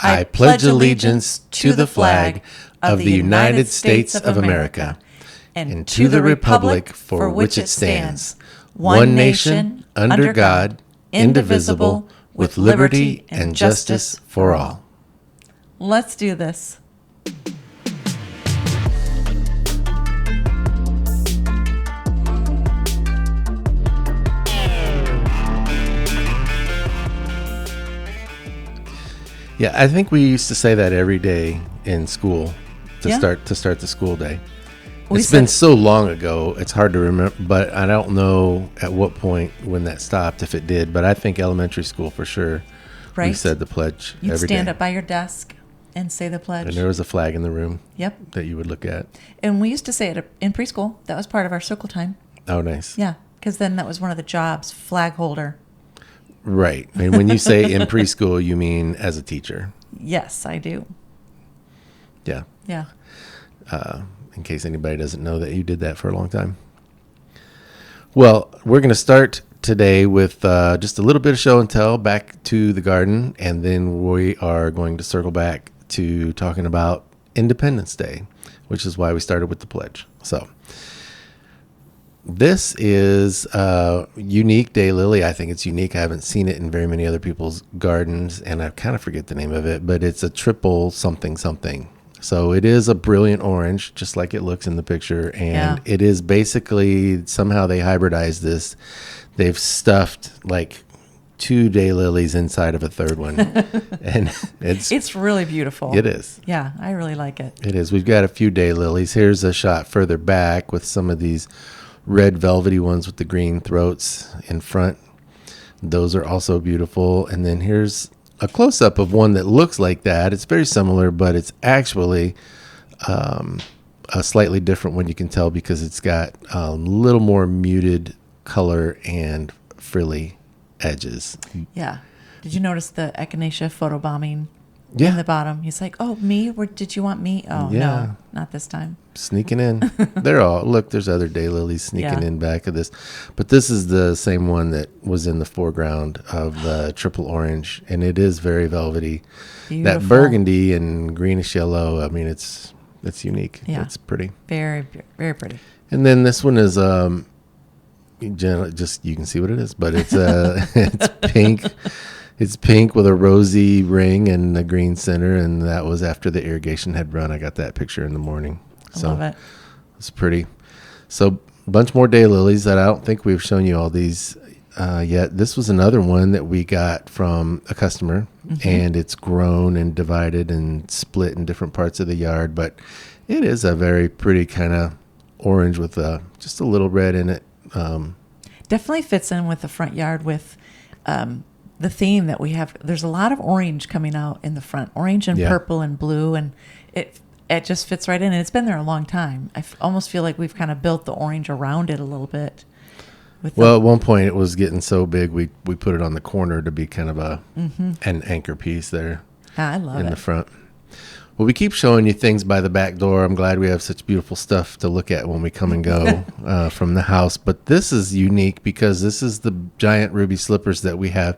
I pledge allegiance to the flag of the United States of America and to the republic for which it stands, one nation, under God, indivisible, with liberty and justice for all. Let's do this. Yeah, I think we used to say that every day in school to Yeah. start the school day. We It's been said- so long ago, it's hard to remember, but I don't know at what point when that stopped, if it did, but I think elementary school for sure. We Right. said the pledge You'd every stand day. up by your desk and say the pledge. And there was a flag in the room Yep. that you would look at. And we used to say it in preschool. That was part of our circle time. Oh, nice. Yeah. Because then that was one of the jobs, flag holder. Right. And when you say in preschool, you mean as a teacher. Yes, I do. Yeah. Yeah. In case anybody doesn't know that you did that for a long time. Well, we're going to start today with just a little bit of show and tell back to the garden, and then we are going to circle back to talking about Independence Day, which is why we started with the pledge. So this is a unique daylily. I think it's unique. I haven't seen it in very many other people's gardens, and I kind of forget the name of it, but it's a triple something something. So it is a brilliant orange, just like it looks in the picture. And it is basically, somehow they hybridized this. They've stuffed like 2 daylilies inside of a third one. And It's really beautiful. it is. Yeah, I really like it. It is. We've got a few daylilies. Here's a shot further back with some of these red velvety ones with the green throats in front. Those are also beautiful. And then here's a close-up of one that looks like that. It's very similar, but it's actually a slightly different one, you can tell, because it's got a little more muted color and frilly edges. Yeah. Did you notice the echinacea photobombing Yeah. in the bottom? He's like, oh, me? Where did you want me? Oh, Yeah. no, not this time. Sneaking in. They're all, look, there's other daylilies sneaking Yeah. in back of this. But this is the same one that was in the foreground of the triple orange, and it is very velvety. Beautiful. That burgundy and greenish yellow, I mean, it's unique. Yeah. It's pretty. Very, very pretty. And then this one is just, you can see what it is, but it's it's pink. It's pink with a rosy ring and a green center, and that was after the irrigation had run. I got that picture in the morning. I love it. It's pretty. So a bunch more daylilies that I don't think we've shown you all these yet. This was another one that we got from a customer, and it's grown and divided and split in different parts of the yard, but it is a very pretty kind of orange with just a little red in it. Definitely fits in with the front yard with the theme that we have. There's a lot of orange coming out in the front, orange and Yeah. purple and blue, and it just fits right in. And it's been there a long time. I almost feel like we've kind of built the orange around it a little bit. Well, at one point it was getting so big we put it on the corner to be kind of an anchor piece there I love in it. the front. Well, we keep showing you things by the back door. I'm glad we have such beautiful stuff to look at when we come and go from the house. But this is unique because this is the giant ruby slippers that we have,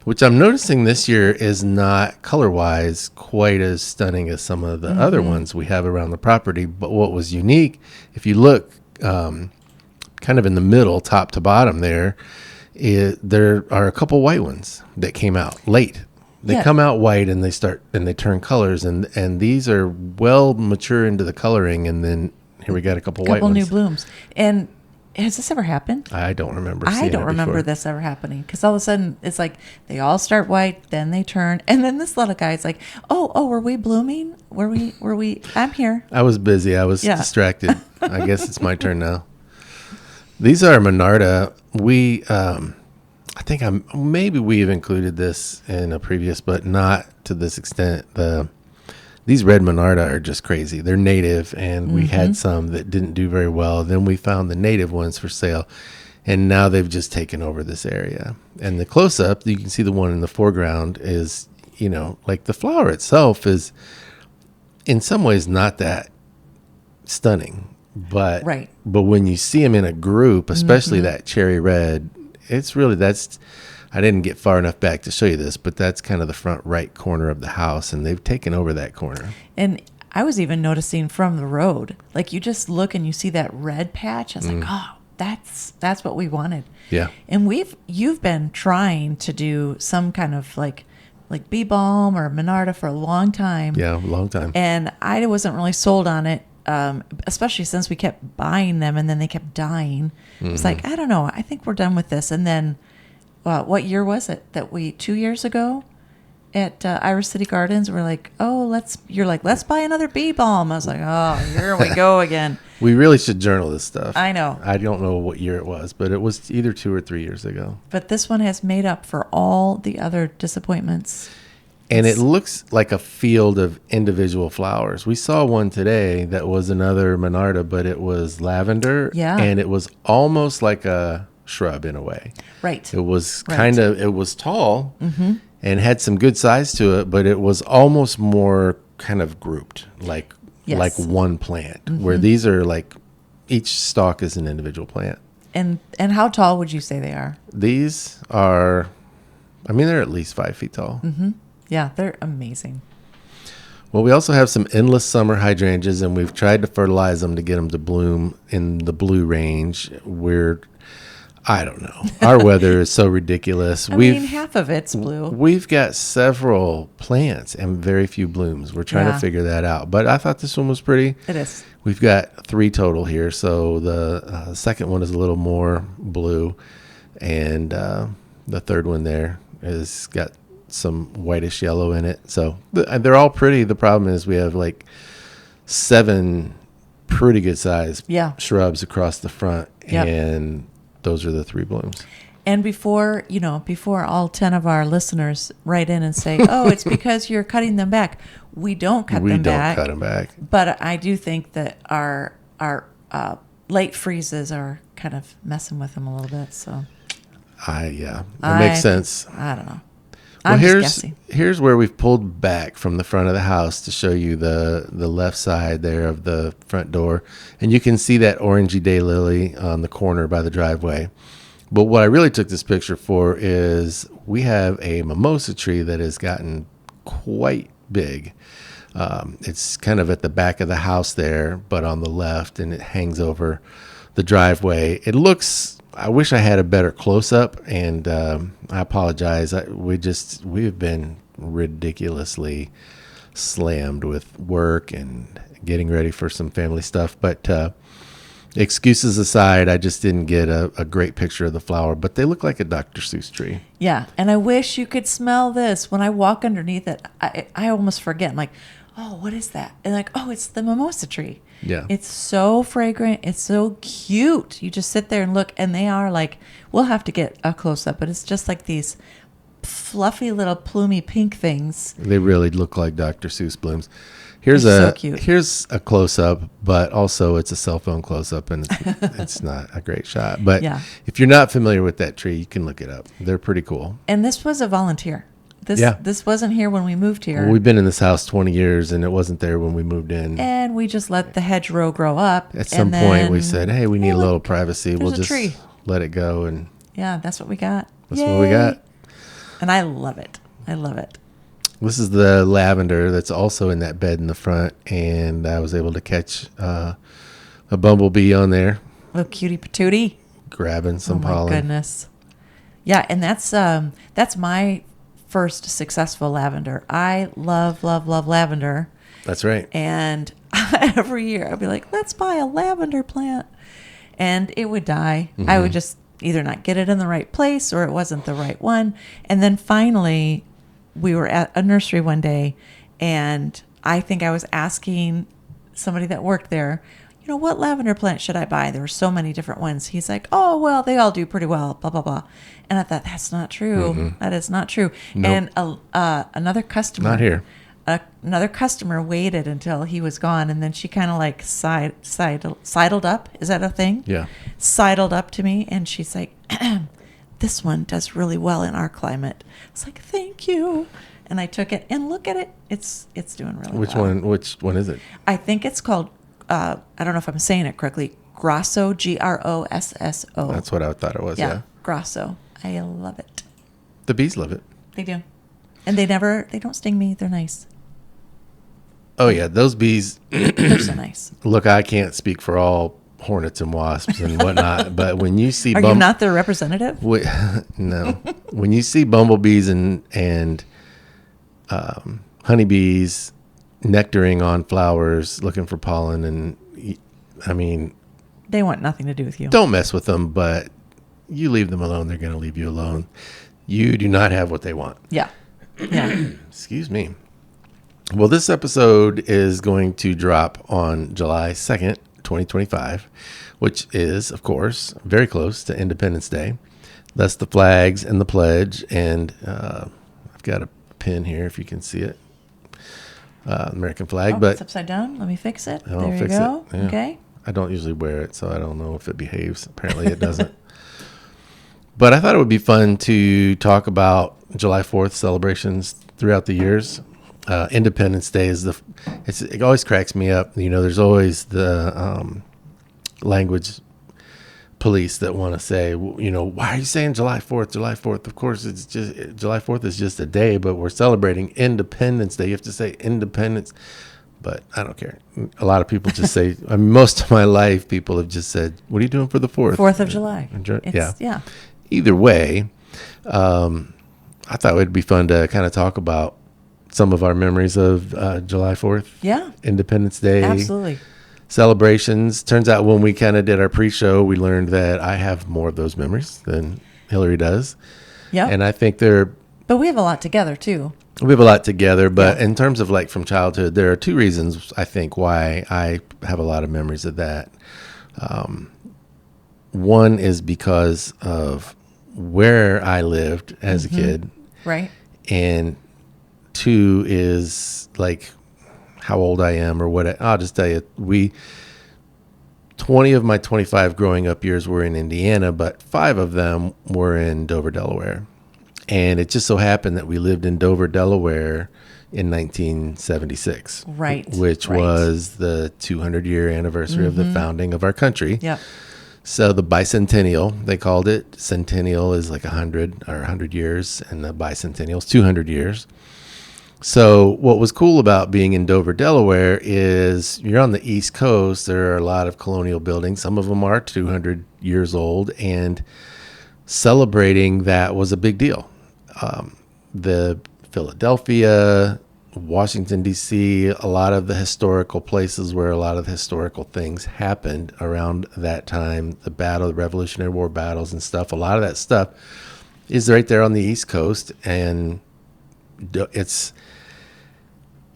which I'm noticing this year is not color-wise quite as stunning as some of the other ones we have around the property. But what was unique, if you look kind of in the middle, top to bottom there are a couple white ones that came out late. They Yeah. come out white and they turn colors, and these are well mature into the coloring, and then here we got a couple white Couple new ones. blooms. And has this ever happened? I don't remember seeing I don't it remember before. this ever happening, because all of a sudden it's like they all start white, then they turn, and then this little guy's like, oh, were we blooming? Were we? I'm here. I was busy. I was Yeah. distracted. I guess it's my turn now. These are Monarda. We, I think maybe we've included this in a previous, but not to this extent. These red Monarda are just crazy. They're native, and we had some that didn't do very well. Then we found the native ones for sale, and now they've just taken over this area. And the close-up, you can see the one in the foreground is, like the flower itself is in some ways not that stunning. But Right. But when you see them in a group, especially that cherry red, it's really I didn't get far enough back to show you this, but that's kind of the front right corner of the house, and they've taken over that corner. And I was even noticing from the road, like you just look and you see that red patch. I was like, oh, that's what we wanted. Yeah. And you've been trying to do some kind of like bee balm or Monarda for a long time. Yeah, a long time. And I wasn't really sold on it, especially since we kept buying them and then they kept dying. It's like, I don't know. I think we're done with this. And then what year was it that 2 years ago at Irish City Gardens, we're like, let's buy another bee balm. I was like, oh, here we go again. We really should journal this stuff. I know. I don't know what year it was, but it was either 2 or 3 years ago. But this one has made up for all the other disappointments. And it looks like a field of individual flowers. We saw one today that was another Monarda, but it was lavender. Yeah. And it was almost like a shrub in a way. Right. It was it was tall and had some good size to it, but it was almost more kind of grouped, like one plant, where these are like each stalk is an individual plant. And how tall would you say they are? These are, they're at least 5 feet tall. Mm-hmm. Yeah, they're amazing. Well, we also have some endless summer hydrangeas, and we've tried to fertilize them to get them to bloom in the blue range. I don't know. Our weather is so ridiculous. Half of it's blue. We've got several plants and very few blooms. We're trying to figure that out. But I thought this one was pretty. It is. We've got 3 total here. So the second one is a little more blue. And the third one there has got some whitish yellow in it. So they're all pretty. The problem is we have like 7 pretty good sized shrubs across the front. Yep. And those are the 3 blooms. And before all 10 of our listeners write in and say, oh, it's because you're cutting them back. We don't cut them back. We don't cut them back. But I do think that our late freezes are kind of messing with them a little bit. So, it makes sense. I don't know. Well, I'm just guessing. Here's where we've pulled back from the front of the house to show you the left side there of the front door. And you can see that orangey daylily on the corner by the driveway. But what I really took this picture for is we have a mimosa tree that has gotten quite big. It's kind of at the back of the house there, but on the left, and it hangs over the driveway. It looks... I wish I had a better close-up, and I apologize. We've been ridiculously slammed with work and getting ready for some family stuff. But excuses aside, I just didn't get a great picture of the flower, but they look like a Dr. Seuss tree. Yeah, and I wish you could smell this. When I walk underneath it, I almost forget. I'm like, oh, what is that? And like, oh, it's the mimosa tree. Yeah. It's so fragrant. It's so cute. You just sit there and look, and they are like, we'll have to get a close-up, but it's just like these fluffy little plumy pink things. They really look like Dr. Seuss blooms. Here's so cute. Here's a close-up, but also it's a cell phone close-up, and it's not a great shot. But if you're not familiar with that tree, you can look it up. They're pretty cool. And this was a volunteer. This wasn't here when we moved here. Well, we've been in this house 20 years, and it wasn't there when we moved in. And we just let the hedgerow grow up. At some point, we said, hey, we need a little privacy. We'll just let it go. And yeah, that's what we got. That's what we got. And I love it. I love it. This is the lavender that's also in that bed in the front, and I was able to catch a bumblebee on there. Little cutie patootie. Grabbing some pollen. Oh, my goodness. Yeah, and that's my first successful lavender. I love lavender. That's right. And every year I'd be like, let's buy a lavender plant. And it would die. Mm-hmm. I would just either not get it in the right place or it wasn't the right one. And then finally we were at a nursery one day, and I think I was asking somebody that worked there, what lavender plant should I buy? There were so many different ones. He's like, oh, well, they all do pretty well, blah, blah, blah. And I thought, that's not true. Mm-hmm. That is not true. Nope. And another customer. Not here. Another customer waited until he was gone, and then she kind of like sidled up. Is that a thing? Yeah. Sidled up to me, and she's like, this one does really well in our climate. I was like, thank you. And I took it, and look at it. It's doing really well. Which one is it? I think it's called, I don't know if I'm saying it correctly, Grosso, Grosso. That's what I thought it was, yeah. Grosso. I love it. The bees love it. They do. And they don't sting me. They're nice. Oh, yeah. Those bees. They're so nice. Look, I can't speak for all hornets and wasps and whatnot, but when you see... Are you not their representative? No. When you see bumblebees and honeybees nectaring on flowers looking for pollen, and I mean... They want nothing to do with you. Don't mess with them, but you leave them alone, they're going to leave you alone. You do not have what they want. Yeah. Yeah. Excuse me. Well, this episode is going to drop on July 2nd, 2025, which is, of course, very close to Independence Day. That's the flags and the pledge. And I've got a pin here, if you can see it. American flag. But it's upside down. Let me fix it. I'll There you fix go. it. Yeah. Okay. I don't usually wear it, so I don't know if it behaves. Apparently it doesn't. But I thought it would be fun to talk about July 4th celebrations throughout the years. Independence Day is it always cracks me up. You know, there's always the language police that want to say, you know, why are you saying July 4th? July 4th. Of course, it's just July 4th is just a day, but we're celebrating Independence Day. You have to say independence. But I don't care. A lot of people just say, I mean, most of my life, people have just said, what are you doing for the 4th? 4th of July. Yeah. Either way, I thought it would be fun to kind of talk about some of our memories of July 4th. Yeah. Independence Day. Absolutely. Celebrations. Turns out when we kind of did our pre-show, we learned that I have more of those memories than Hillary does. Yeah. And I think But we have a lot together, too. We have a lot together, but in terms of like from childhood, there are two reasons I think why I have a lot of memories of that. One is because of where I lived as a kid. Right. And two is like how old I am or what. I'll just tell you, 20 of my 25 growing up years were in Indiana, but 5 of them were in Dover, Delaware. And it just so happened that we lived in Dover, Delaware in 1976. Right. Which was the 200-year anniversary of the founding of our country. Yeah. So the Bicentennial, they called it. Centennial is like 100 years, and the Bicentennial is 200 years. So what was cool about being in Dover, Delaware is you're on the East Coast. There are a lot of colonial buildings. Some of them are 200 years old, and celebrating that was a big deal. The Philadelphia, Washington, D.C., a lot of the historical places where a lot of the historical things happened around that time, the Revolutionary War battles and stuff, a lot of that stuff is right there on the East Coast. And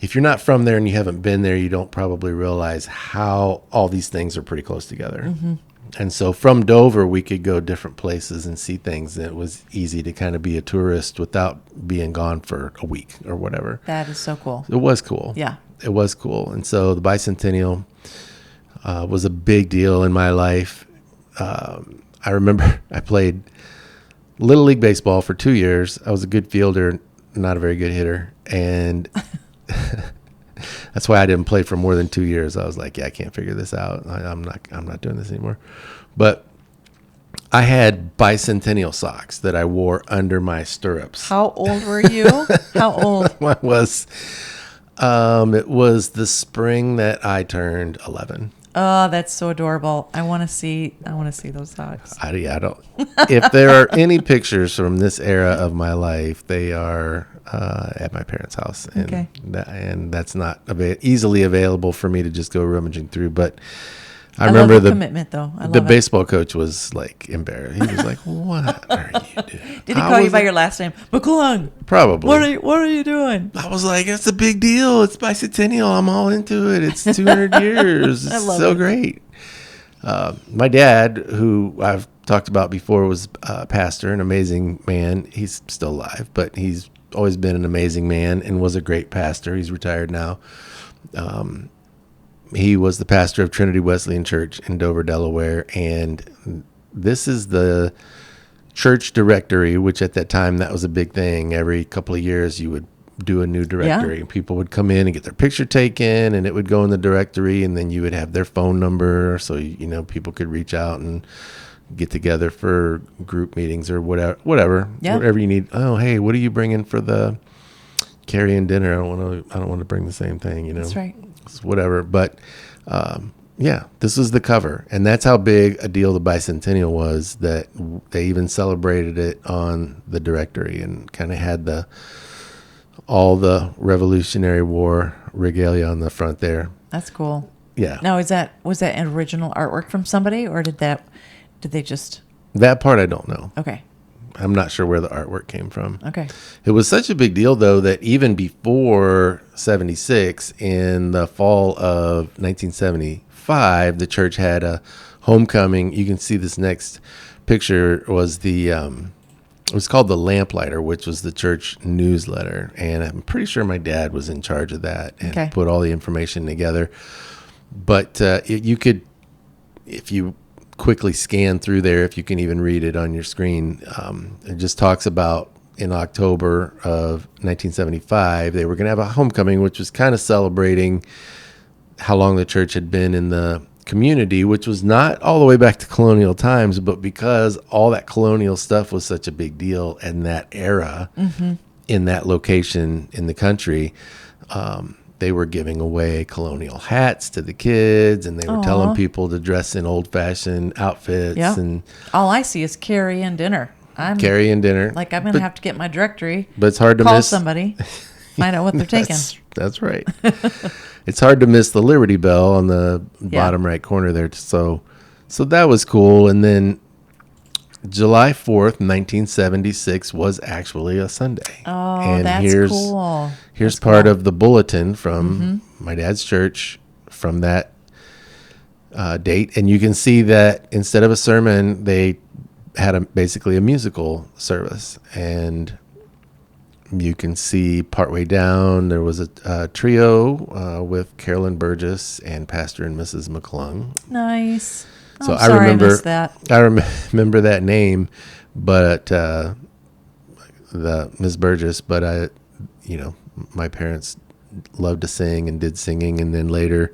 if you're not from there and you haven't been there, you don't probably realize how all these things are pretty close together. Mm-hmm. And so from Dover, we could go different places and see things. And it was easy to kind of be a tourist without being gone for a week or whatever. That is so cool. It was cool. Yeah. It was cool. And so the Bicentennial was a big deal in my life. I remember I played Little League Baseball for 2 years. I was a good fielder, not a very good hitter. And that's why I didn't play for more than 2 years. I was like, yeah, I can't figure this out. I'm not doing this anymore. But I had Bicentennial socks that I wore under my stirrups. How old were you? How old? It was the spring that I turned 11. Oh, that's so adorable. I want to see those socks. I don't. If there are any pictures from this era of my life, they are at my parents' house, and Okay. That's not easily available for me to just go rummaging through. But I love remember the commitment, though. I love the it. baseball coach was like embarrassed. He was like, "What are you doing?" Did he call you by your last name? McClung. Probably. What are you doing? I was like, it's a big deal. It's Bicentennial. I'm all into it. It's 200 years. It's love so it. great. My dad, who I've talked about before, was a pastor, an amazing man. He's still alive, but he's always been an amazing man and was a great pastor. He's retired now. He was the pastor of Trinity Wesleyan Church in Dover, Delaware. And this is the church directory, which at that time, that was a big thing. Every couple of years, you would do a new directory. Yeah. People would come in and get their picture taken, and it would go in the directory, and then you would have their phone number, so people could reach out and get together for group meetings or whatever, Yeah. whatever you need. Oh, hey, what are you bringing for the carry-in dinner? I don't want to bring the same thing, That's right. It's whatever. But yeah, this was the cover, and that's how big a deal the Bicentennial was that they even celebrated it on the directory and kind of had all the Revolutionary War regalia on the front there. That's cool. Yeah. Now, was that an original artwork from somebody, or did they just? That part I don't know. Okay. I'm not sure where the artwork came from. Okay. It was such a big deal, though, that even before 76, in the fall of 1975, the church had a homecoming. You can see this next picture was it was called the Lamplighter, which was the church newsletter. And I'm pretty sure my dad was in charge of that and put all the information together. But you could, if you quickly scan through there, if you can even read it on your screen, it just talks about in October of 1975, they were going to have a homecoming, which was kind of celebrating how long the church had been in the community, which was not all the way back to colonial times, but because all that colonial stuff was such a big deal in that era, in that location in the country, they were giving away colonial hats to the kids, and they were telling people to dress in old-fashioned outfits. Yeah. And all I see is carry-in dinner. Carry-in dinner. Like, I'm going to have to get my directory. But it's hard to call miss. somebody, find out what they're taking. That's right. It's hard to miss the Liberty Bell on the bottom right corner there. So that was cool. And then July 4th, 1976 was actually a Sunday. Oh, and that's cool. Here's part of the bulletin from my dad's church from that date. And you can see that instead of a sermon, they had basically a musical service. And you can see partway down, there was a trio with Carolyn Burgess and Pastor and Mrs. McClung. Nice. So I remember that. I remember that name, but the Ms. Burgess. But my parents loved to sing and did singing, and then later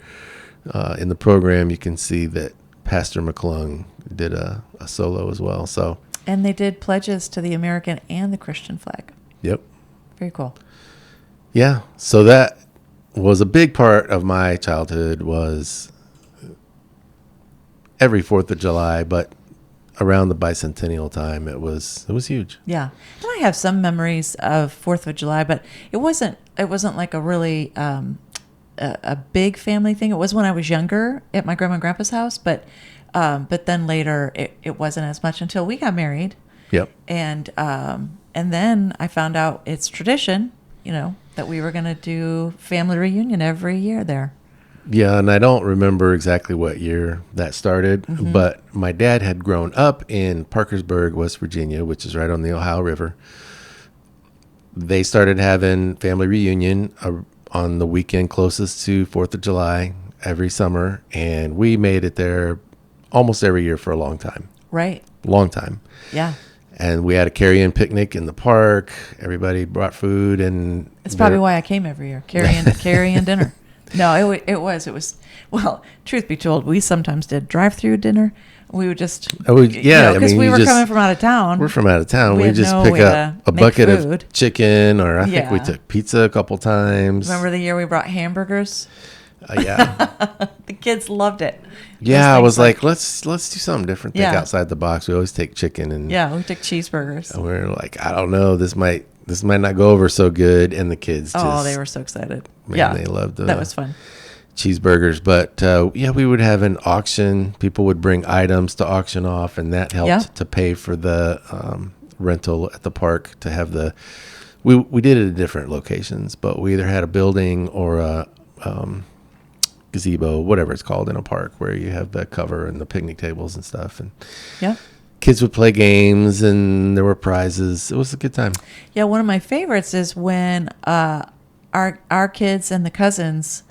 in the program, you can see that Pastor McClung did a solo as well. So and they did pledges to the American and the Christian flag. Yep. Very cool. Yeah. So that was a big part of my childhood. Was every 4th of July, but around the Bicentennial time, it was huge. Yeah. And I have some memories of 4th of July, but it wasn't like a really a big family thing. It was when I was younger at my grandma and grandpa's house, but then later it wasn't as much until we got married. Yep. And then I found out it's tradition, that we were going to do family reunion every year there. Yeah, and I don't remember exactly what year that started, but my dad had grown up in Parkersburg, West Virginia, which is right on the Ohio River. They started having family reunion on the weekend closest to 4th of July every summer, and we made it there almost every year for a long time. Right. Long time. Yeah. And we had a carry-in picnic in the park. Everybody brought food, and it's probably why I came every year. Carry-in dinner. No, it was. Well, truth be told, we sometimes did drive-through dinner. We would just, because we were coming from out of town. We're from out of town. We just pick up a bucket of chicken, or I think we took pizza a couple times. Remember the year we brought hamburgers? Yeah. The kids loved it. Yeah, I was like, let's do something different. Think outside the box. We always take chicken, and we took cheeseburgers. And we're like, I don't know, this might not go over so good. And the kids they were so excited. Man, they loved that was fun. Cheeseburgers. But we would have an auction. People would bring items to auction off, and that helped to pay for the rental at the park to have we did it at different locations, but we either had a building or a gazebo, whatever it's called, in a park where you have the cover and the picnic tables and stuff. And kids would play games, and there were prizes. It was a good time. Yeah, one of my favorites is when our kids and the cousins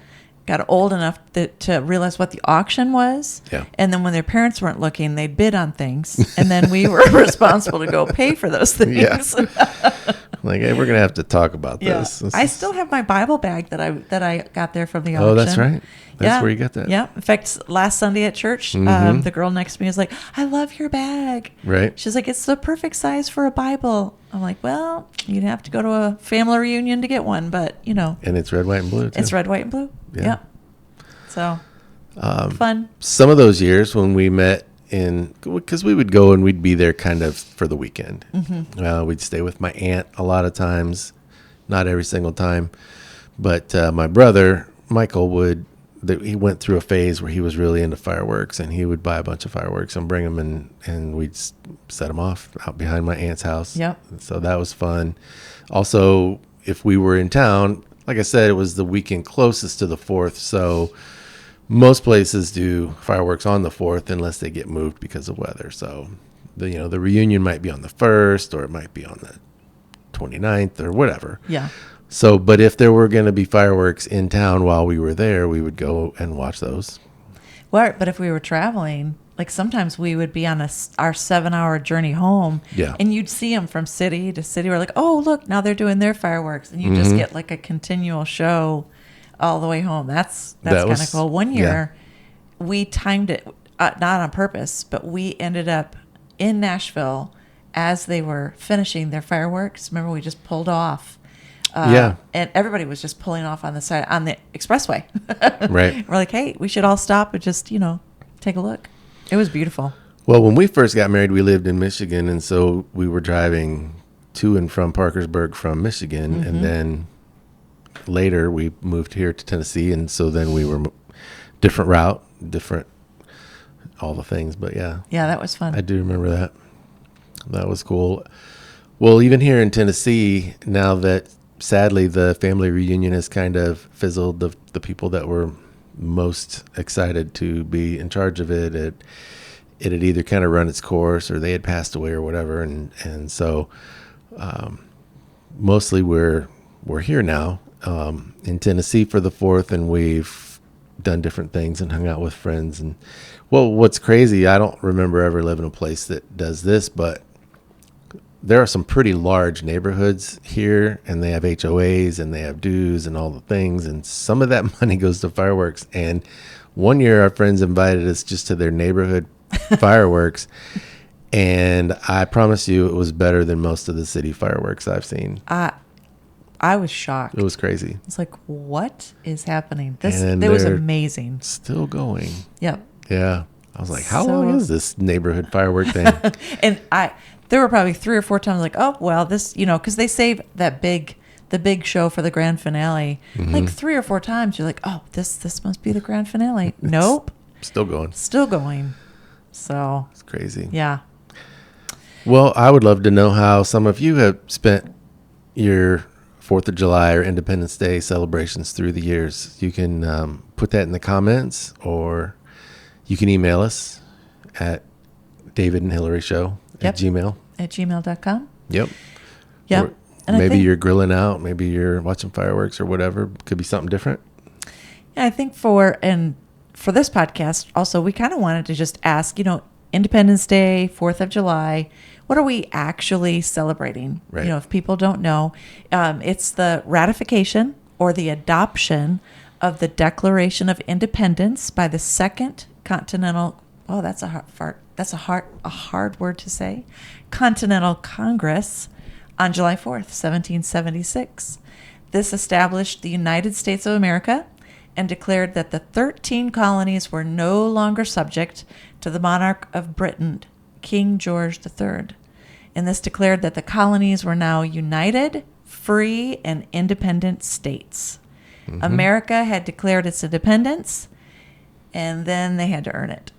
got old enough to realize what the auction was. Yeah. And then when their parents weren't looking, they'd bid on things. And then we were responsible to go pay for those things. Yeah. Like, hey, we're gonna have to talk about Yeah. this. I still have my Bible bag that I got there from the auction. Oh, that's right. That's where you got that. Yeah. In fact, last Sunday at church, the girl next to me was like, "I love your bag." Right. She's like, "It's the perfect size for a Bible." I'm like, "Well, you'd have to go to a family reunion to get one, but you know." And it's red, white, and blue, too. It's red, white, and blue. Yeah. Yeah. So fun. Some of those years when we met because we would go and we'd be there kind of for the weekend. We'd stay with my aunt a lot of times, not every single time. But my brother, Michael, he went through a phase where he was really into fireworks, and he would buy a bunch of fireworks and bring them and we'd set them off out behind my aunt's house. Yep. So that was fun. Also, if we were in town, like I said, it was the weekend closest to the 4th. So most places do fireworks on the 4th unless they get moved because of weather. So the reunion might be on the 1st, or it might be on the 29th or whatever. Yeah. So, but if there were going to be fireworks in town while we were there, we would go and watch those. Well, but if we were traveling, like sometimes we would be on our 7-hour journey home, Yeah. and you'd see them from city to city. We're like, oh, look, now they're doing their fireworks, and you just get like a continual show all the way home. That's kind of cool. One year, we timed it not on purpose, but we ended up in Nashville as they were finishing their fireworks. Remember, we just pulled off. And everybody was just pulling off on the side on the expressway. Right. We're like, hey, we should all stop and just take a look. It was beautiful. Well, when we first got married, we lived in Michigan, and so we were driving to and from Parkersburg from Michigan, and then later we moved here to Tennessee, and so then we were different route, different all the things. But yeah, that was fun. I do remember that. That was cool. Well, even here in Tennessee, now that sadly the family reunion has kind of fizzled, the people that were most excited to be in charge of it had either kind of run its course or they had passed away or whatever, and so mostly we're here now in Tennessee for the 4th, and we've done different things and hung out with friends. And well, what's crazy, I don't remember ever living in a place that does this, but there are some pretty large neighborhoods here, and they have HOAs and they have dues and all the things, and some of that money goes to fireworks. And one year our friends invited us just to their neighborhood fireworks, and I promise you it was better than most of the city fireworks I've seen. I was shocked. It was crazy. It's like, what is happening? And it was amazing. Still going. Yep. Yeah. I was like, how long is this neighborhood firework thing? And there were probably 3 or 4 times like, oh, well, this, because they save the big show for the grand finale. Like 3 or 4 times, you're like, oh, this must be the grand finale. Nope. Still going. Still going. So. It's crazy. Yeah. Well, I would love to know how some of you have spent your 4th of July or Independence Day celebrations through the years. You can put that in the comments, or you can email us at David and Hillary Show at Gmail. At gmail.com. Yep. Yep. Or And maybe you're grilling out, maybe you're watching fireworks or whatever. Could be something different. Yeah, I think for this podcast also, we kind of wanted to just ask, Independence Day, 4th of July, what are we actually celebrating? Right. If people don't know, it's the ratification or the adoption of the Declaration of Independence by the Second Continental. Oh, that's a hard word to say. Continental Congress on July 4th, 1776. This established the United States of America and declared that the 13 colonies were no longer subject to the monarch of Britain, King George III. And this declared that the colonies were now united, free, and independent states. America had declared its independence, and then they had to earn it.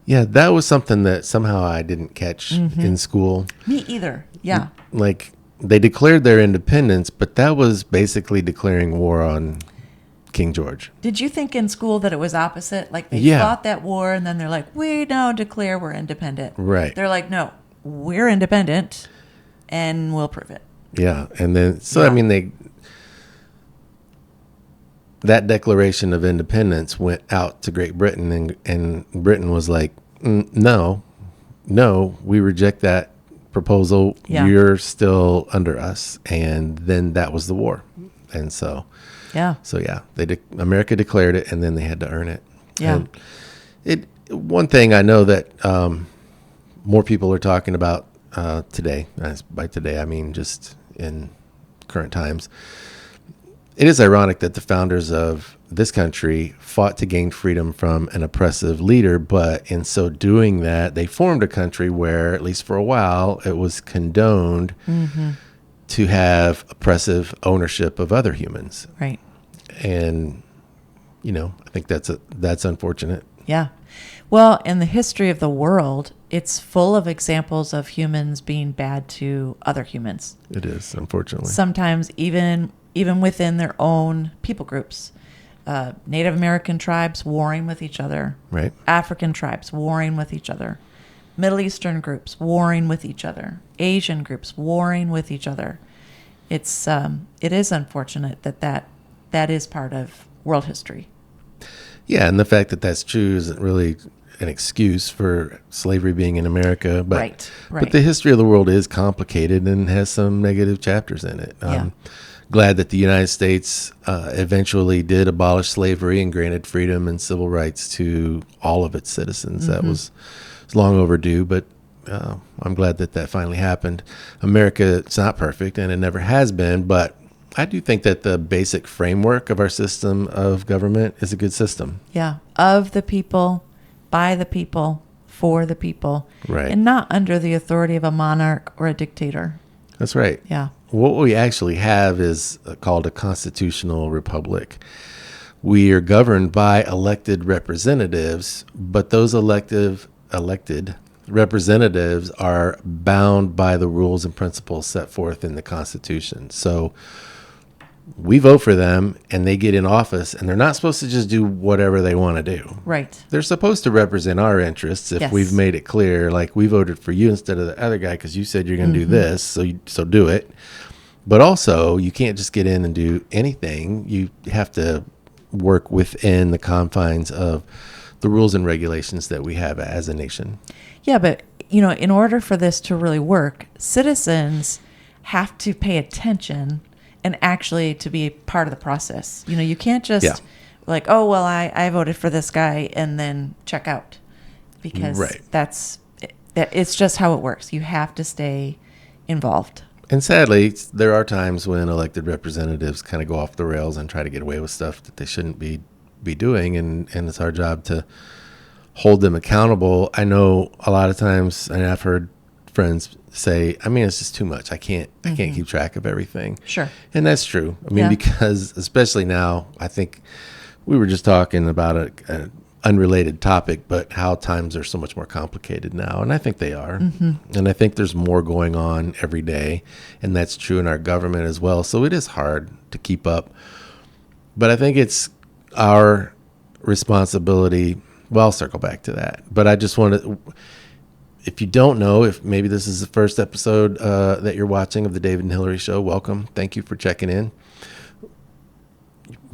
Yeah, that was something that somehow I didn't catch in school. Me either. Yeah. Like, they declared their independence, but that was basically declaring war on King George. Did you think in school that it was opposite? Like they fought that war, and then they're like, we now declare we're independent. Right. They're like, no, we're independent, and we'll prove it. Yeah, and then, I mean, that Declaration of Independence went out to Great Britain, and Britain was like, no, we reject that proposal, Yeah. you're still under us. And then that was the war. And so Yeah. America declared it, and then they had to earn it. Yeah. And one thing I know that more people are talking about today, by today I mean just in current times, it is ironic that the founders of this country fought to gain freedom from an oppressive leader, but in so doing that, they formed a country where, at least for a while, it was condoned to have oppressive ownership of other humans. Right. And, I think that's unfortunate. Yeah. Well, in the history of the world, it's full of examples of humans being bad to other humans. It is, unfortunately. Sometimes even within their own people groups. Native American tribes warring with each other. Right. African tribes warring with each other. Middle Eastern groups warring with each other. Asian groups warring with each other. It is unfortunate that is part of world history. Yeah, and the fact that that's true isn't really an excuse for slavery being in America. But, Right. But the history of the world is complicated and has some negative chapters in it. Glad that the United States eventually did abolish slavery and granted freedom and civil rights to all of its citizens. That was long overdue, but I'm glad that finally happened. America, it's not perfect, and it never has been, but I do think that the basic framework of our system of government is a good system. Yeah. Of the people, by the people, for the people. Right. And not under the authority of a monarch or a dictator. That's right. Yeah. What we actually have is called a constitutional republic. We are governed by elected representatives, but those elected representatives are bound by the rules and principles set forth in the Constitution. So we vote for them and they get in office, and they're not supposed to just do whatever they want to do. Right. They're supposed to represent our interests if Yes. we've made it clear, like, we voted for you instead of the other guy because you said you're going to do this, so do it. But also, you can't just get in and do anything. You have to work within the confines of the rules and regulations that we have as a nation. Yeah, but, in order for this to really work, citizens have to pay attention and actually to be part of the process. You can't just like, oh, well, I voted for this guy and then check out, because it's just how it works. You have to stay involved. And sadly, there are times when elected representatives kind of go off the rails and try to get away with stuff that they shouldn't be doing, and it's our job to hold them accountable. I know a lot of times, and I've heard friends say, it's just too much. I can't keep track of everything. Sure. And that's true. Because especially now, I think we were just talking about an unrelated topic, but how times are so much more complicated now. And I think they are. And I think there's more going on every day. And that's true in our government as well. So it is hard to keep up. But I think it's our responsibility. Well, I'll circle back to that. But I just want to, if you don't know, if maybe this is the first episode that you're watching of the David and Hillary Show, welcome. Thank you for checking in.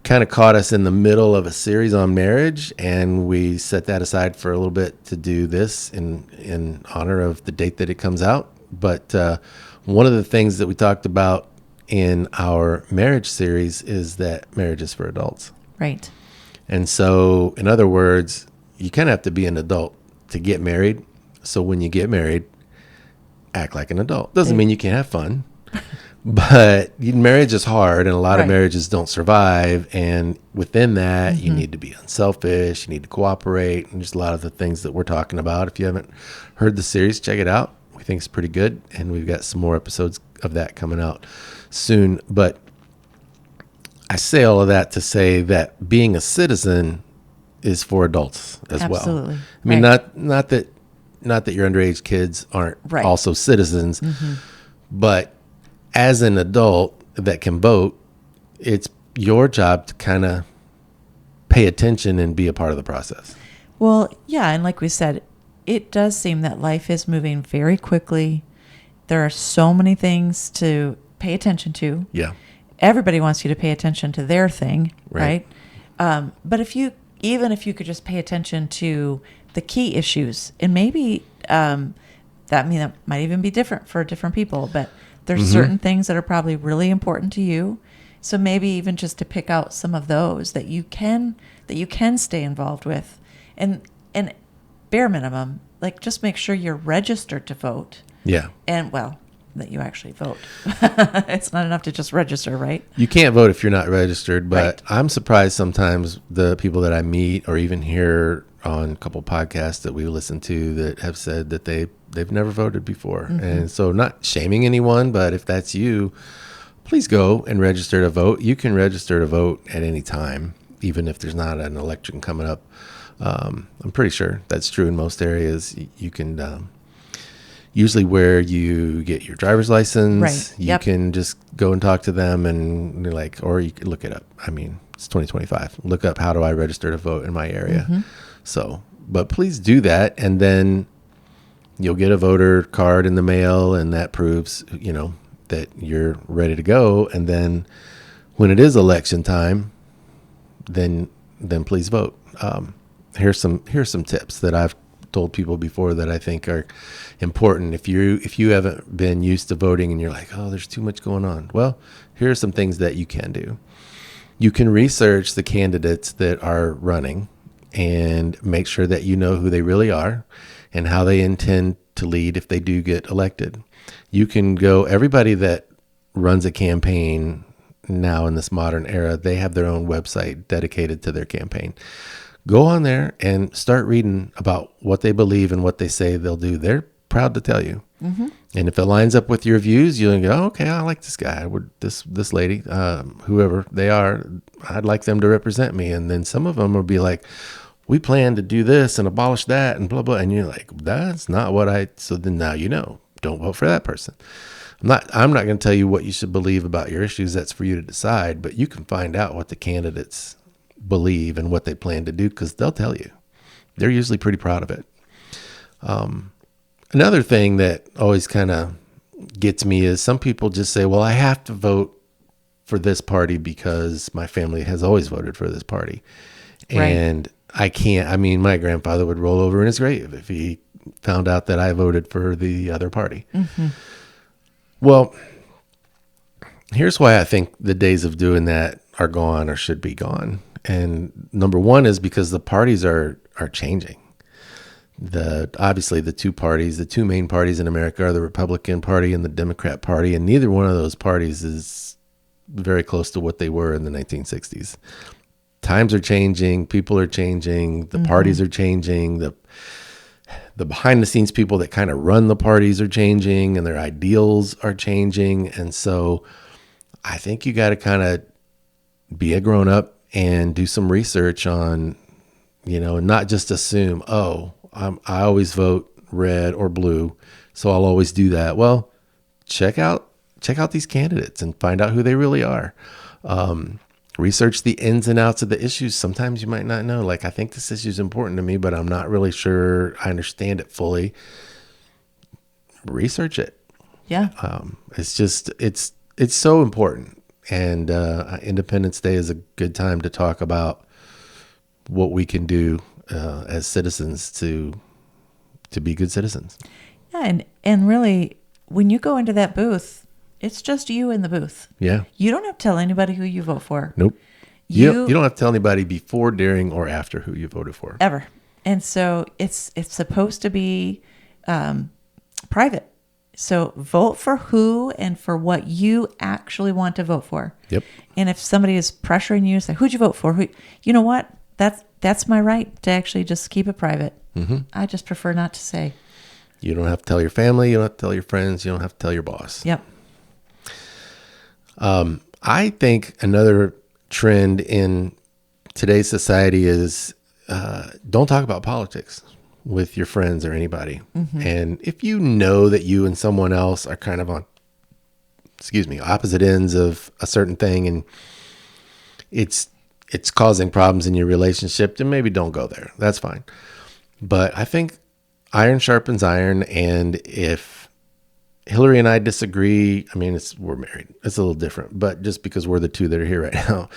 Kind of caught us in the middle of a series on marriage, and we set that aside for a little bit to do this in honor of the date that it comes out. But one of the things that we talked about in our marriage series is that marriage is for adults. Right. And so, in other words, you kind of have to be an adult to get married. So when you get married, act like an adult. Doesn't mean you can't have fun, but marriage is hard, and a lot of marriages don't survive. And within that, you need to be unselfish. You need to cooperate, and just a lot of the things that we're talking about. If you haven't heard the series, check it out. We think it's pretty good, and we've got some more episodes of that coming out soon. But I say all of that to say that being a citizen is for adults as well. Absolutely. Not that your underage kids aren't Right. also citizens, but as an adult that can vote, it's your job to kind of pay attention and be a part of the process. Well, yeah, and like we said, it does seem that life is moving very quickly. There are so many things to pay attention to. Yeah. Everybody wants you to pay attention to their thing, Right. But if you could just pay attention to the key issues, and maybe that might even be different for different people, but there's certain things that are probably really important to you. So maybe even just to pick out some of those that you can stay involved with, and bare minimum, like just make sure you're registered to vote. Yeah. And well, that you actually vote. It's not enough to just register, right? You can't vote if you're not registered, but Right. I'm surprised sometimes the people that I meet or even hear on a couple podcasts that we listen to that have said that they've never voted before. And so not shaming anyone, but if that's you, please go and register to vote. You can register to vote at any time, even if there's not an election coming up. I'm pretty sure that's true in most areas. You can usually where you get your driver's license, Right. you Yep. can just go and talk to them and they're like, or you can look it up. I mean, it's 2025. Look up, how do I register to vote in my area? So, but please do that. And then you'll get a voter card in the mail, and that proves, that you're ready to go. And then when it is election time, then please vote. Here's some tips that I've told people before that I think are important. If you haven't been used to voting and you're like, oh, there's too much going on. Well, here are some things that you can do. You can research the candidates that are running and make sure that you know who they really are and how they intend to lead if they do get elected. You can go, everybody that runs a campaign now in this modern era, they have their own website dedicated to their campaign. Go on there and start reading about what they believe and what they say they'll do. They're proud to tell you. And if it lines up with your views, you'll go, okay, I like this guy, this lady, whoever they are, I'd like them to represent me. And then some of them will be like, we plan to do this and abolish that and blah, blah. And you're like, that's not so then now don't vote for that person. I'm not going to tell you what you should believe about your issues. That's for you to decide, but you can find out what the candidates believe and what they plan to do, because they'll tell you. They're usually pretty proud of it. Another thing that always kind of gets me is some people just say, well, I have to vote for this party because my family has always voted for this party. Right. And I can't. I mean, my grandfather would roll over in his grave if he found out that I voted for the other party. Well, here's why I think the days of doing that are gone or should be gone. And number one is because the parties are changing. Obviously the two main parties in America are the Republican Party and the Democrat Party, and neither one of those parties is very close to what they were in the 1960s. Times are changing, people are changing, the parties are changing, the behind the scenes people that kind of run the parties are changing, and their ideals are changing. And so I think you got to kind of be a grown up and do some research on, and not just assume, I always vote red or blue, so I'll always do that. Well, check out these candidates and find out who they really are. Research the ins and outs of the issues. Sometimes you might not know, like, I think this issue is important to me, but I'm not really sure I understand it fully. Research it. Yeah. It's so important. And Independence Day is a good time to talk about what we can do as citizens to be good citizens. Yeah, and really, when you go into that booth, it's just you in the booth. Yeah. You don't have to tell anybody who you vote for. Nope. You don't have to tell anybody before, during, or after who you voted for. Ever. And so it's supposed to be private. So vote for who and for what you actually want to vote for. Yep. And if somebody is pressuring you, say, who'd you vote for? You know what? That's my right to actually just keep it private. I just prefer not to say. You don't have to tell your family. You don't have to tell your friends. You don't have to tell your boss. Yep. I think another trend in today's society is don't talk about politics with your friends or anybody. And if you know that you and someone else are kind of on, opposite ends of a certain thing, and it's causing problems in your relationship, then maybe don't go there. That's fine. But I think iron sharpens iron. And if Hillary and I disagree. I mean, we're married. It's a little different, but just because we're the two that are here right now,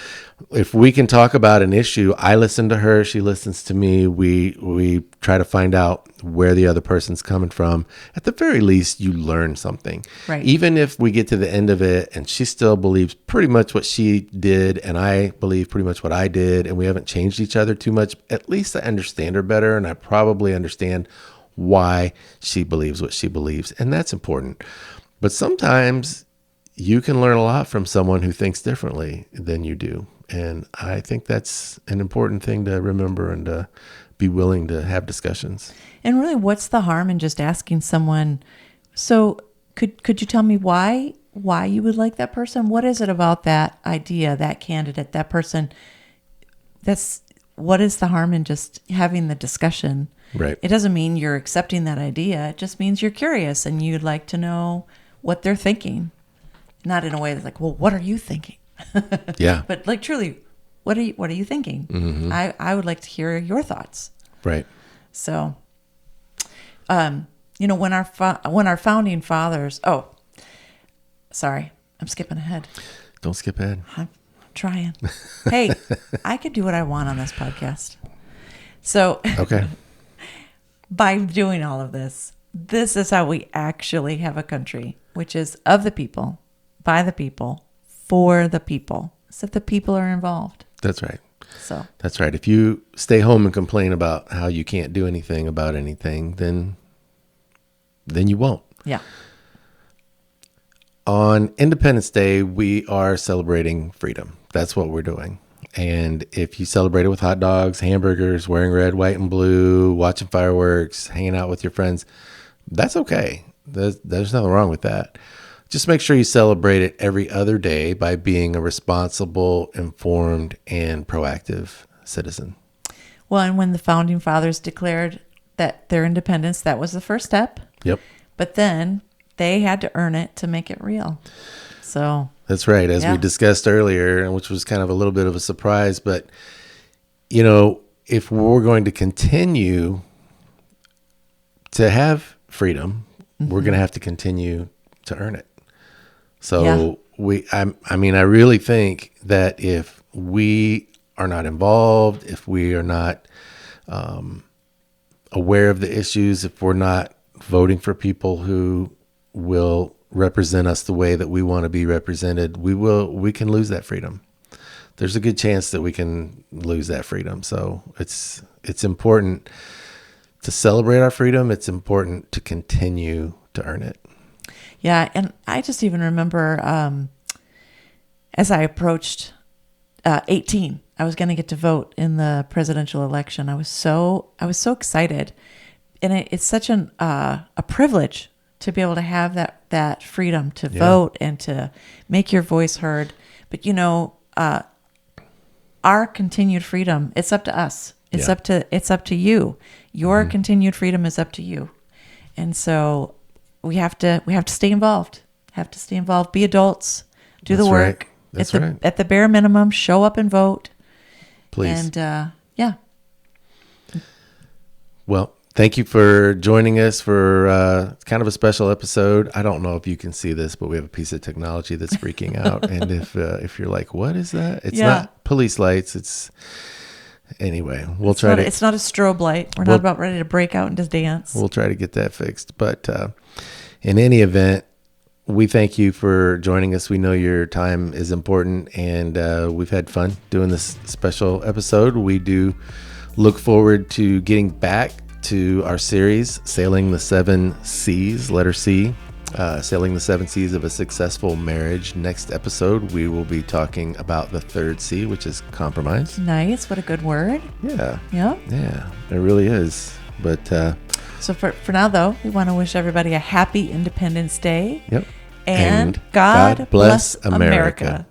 if we can talk about an issue, I listen to her, she listens to me. We try to find out where the other person's coming from. At the very least, you learn something. Right. Even if we get to the end of it and she still believes pretty much what she did and I believe pretty much what I did, and we haven't changed each other too much, at least I understand her better, and I probably understand why she believes what she believes. And that's important. But sometimes you can learn a lot from someone who thinks differently than you do. And I think that's an important thing to remember and to be willing to have discussions. And really, what's the harm in just asking someone, so could you tell me why you would like that person? What is it about that idea, that candidate, that person? What is the harm in just having the discussion? Right. It doesn't mean you're accepting that idea. It just means you're curious and you'd like to know what they're thinking. Not in a way that's like, well, what are you thinking? Yeah. But like, truly, what are you thinking? Mm-hmm. I would like to hear your thoughts. Right. So, when our founding fathers, sorry, I'm skipping ahead. Don't skip ahead. I'm trying. Hey, I could do what I want on this podcast. So, Okay. by doing all of this is how we actually have a country, which is of the people, by the people, for the people, so that the people are involved. That's right. So that's right. If you stay home and complain about how you can't do anything about anything, then you won't. Yeah. On Independence Day, we are celebrating freedom. That's what we're doing. And if you celebrate it with hot dogs, hamburgers, wearing red, white, and blue, watching fireworks, hanging out with your friends, that's okay. There's nothing wrong with that. Just make sure you celebrate it every other day by being a responsible, informed, and proactive citizen. Well, and when the founding fathers declared that their independence, that was the first step. Yep. But then they had to earn it to make it real. So that's right. As we discussed earlier, which was kind of a little bit of a surprise, but if we're going to continue to have freedom, we're going to have to continue to earn it. So I really think that if we are not involved, if we are not aware of the issues, if we're not voting for people who will represent us the way that we want to be represented, we can lose that freedom. There's a good chance that we can lose that freedom. So it's important to celebrate our freedom. It's important to continue to earn it. Yeah, and I just even remember as I approached 18, I was going to get to vote in the presidential election. I was so excited, and it's such a privilege to be able to have that freedom to vote and to make your voice heard. But our continued freedom, it's up to us. It's up to you. Your continued freedom is up to you, and so we have to stay involved. Be adults. Do the work. That's right. At the bare minimum, show up and vote. Please. And Well, thank you for joining us for kind of a special episode. I don't know if you can see this, but we have a piece of technology that's freaking out. And if you're like, what is that? It's not police lights. Anyway, it's not a strobe light. We're not about ready to break out and just dance. We'll try to get that fixed. But in any event, we thank you for joining us. We know your time is important, and we've had fun doing this special episode. We do look forward to getting back to our series, Sailing the 7 Seas, letter C, Sailing the 7 Seas of a Successful Marriage. Next episode, we will be talking about the 3rd C, which is compromise. Nice. What a good word. Yeah. Yeah. Yeah, it really is. But so for now, though, we want to wish everybody a happy Independence Day. Yep. And God bless America.